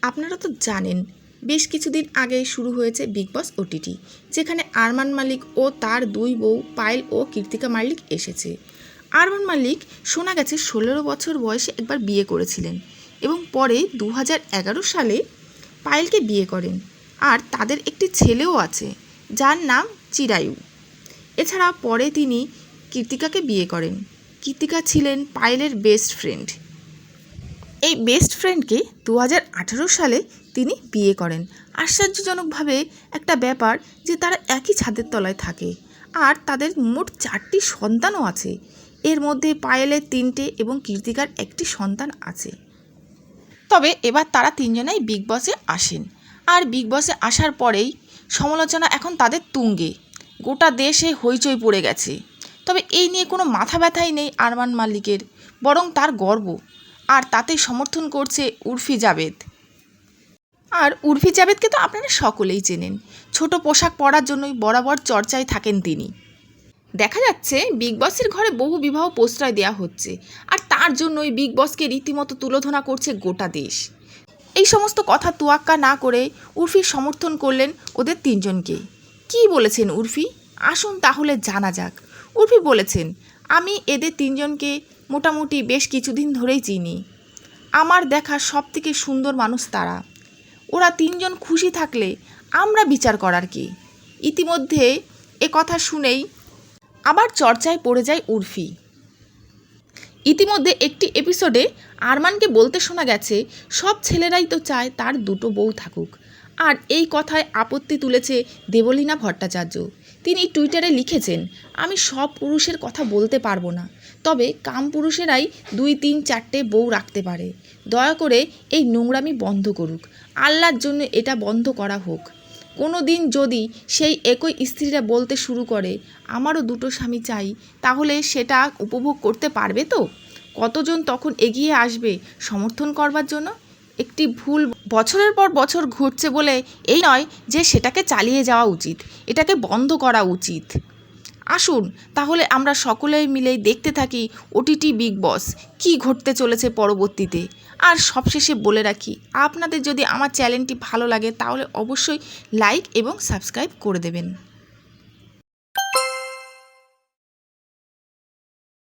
আপনারা তো জানেন বেশ কিছুদিন আগে শুরু হয়েছে বিগ বস ওটিটি, যেখানে আরমান মালিক ও তার দুই বউ পায়েল ও কৃতিকা মালিক এসেছে। আরমান মালিক শোনা গেছে 16 বছর বয়সে একবার বিয়ে করেছিলেন এবং পরে 2011 সালে পায়েলকে বিয়ে করেন। আর তাদের একটি ছেলেও আছে যার নাম চিরায়ু। এছাড়া পরে তিনি কৃতিকাকে বিয়ে করেন। কৃতিকা ছিলেন পায়েলের বেস্ট ফ্রেন্ড। এই বেস্ট ফ্রেন্ডকে 2018 সালে তিনি বিয়ে করেন। আশ্চর্যজনকভাবে একটা ব্যাপার যে তারা একই ছাদের তলায় থাকে আর তাদের মোট 4টি সন্তানও আছে। এর মধ্যে পায়েলের 3টে এবং কৃতিকার একটি সন্তান আছে। তবে এবার তারা তিনজনেই বিগ বসে আসেন। আর বিগ বসে আসার পরেই সমালোচনা এখন তাদের তুঙ্গে। গোটা দেশে হইচই পড়ে গেছে। তবে এই নিয়ে কোনো মাথা ব্যথাই নেই আরমান মালিকের, বরং তার গর্ব। আর তাতে সমর্থন করছে উর্ফি জাবেদ। আর উর্ফি জাবেদকে তো আপনারা সকলেই চেনেন। ছোট পোশাক পরার জন্যই বরাবর চর্চায় থাকেন তিনি। দেখা যাচ্ছে বিগ বসের ঘরে বহু বিবাহ প্রশ্রয় দেওয়া হচ্ছে, আর তার জন্যই বিগ বসকে রীতিমতো তুলোধনা করছে গোটা দেশ। এই সমস্ত কথা তোয়াক্কা না করে উর্ফি সমর্থন করলেন ওদের তিনজনকে। কি বলেছেন উর্ফি? আসুন তাহলে জানা যাক। উর্ফি বলেছেন, আমি এদের তিনজনকে মোটামুটি বেশ কিছুদিন ধরেই চিনি। আমার দেখা সবথেকে সুন্দর মানুষ তারা। ওরা তিনজন খুশি থাকলে আমরা বিচার করার কি? ইতিমধ্যে এ কথা শুনেই আবার চর্চায় পড়ে যায় উর্ফি। ইতিমধ্যে একটি এপিসোডে আরমানকে বলতে শোনা গেছে, সব ছেলেরাই তো চায় তার দুটো বউ থাকুক। আর এই কথায় আপত্তি তুলেছে দেবলীনা ভট্টাচার্য। তিনি টুইটারে লিখেছেন, আমি সব পুরুষের কথা বলতে পারবো না, তবে কাম পুরুষেরাই 2, 3, 4টে বউ রাখতে পারে। দয়া করে এই নোংরামি বন্ধ করুক। আল্লাহর জন্য এটা বন্ধ করা হোক। কোনো দিন যদি সেই একই স্ত্রীরা বলতে শুরু করে আমারও দুটো স্বামী চাই, তাহলে সেটা উপভোগ করতে পারবে তো? কতজন তখন এগিয়ে আসবে সমর্থন করবার জন্য? একটি ভুল বছরের পর বছর ঘটছে বলে এই নয় যে সেটাকে চালিয়ে যাওয়া উচিত, এটাকে বন্ধ করা উচিত। আসুন তাহলে আমরা সকলেই মিলে দেখতে থাকি ওটিটি বিগ বস কী ঘটতে চলেছে পরবর্তীতে। আর সবশেষে বলে রাখি, আপনাদের যদি আমার চ্যানেলটি ভালো লাগে তাহলে অবশ্যই লাইক এবং সাবস্ক্রাইব করে দেবেন।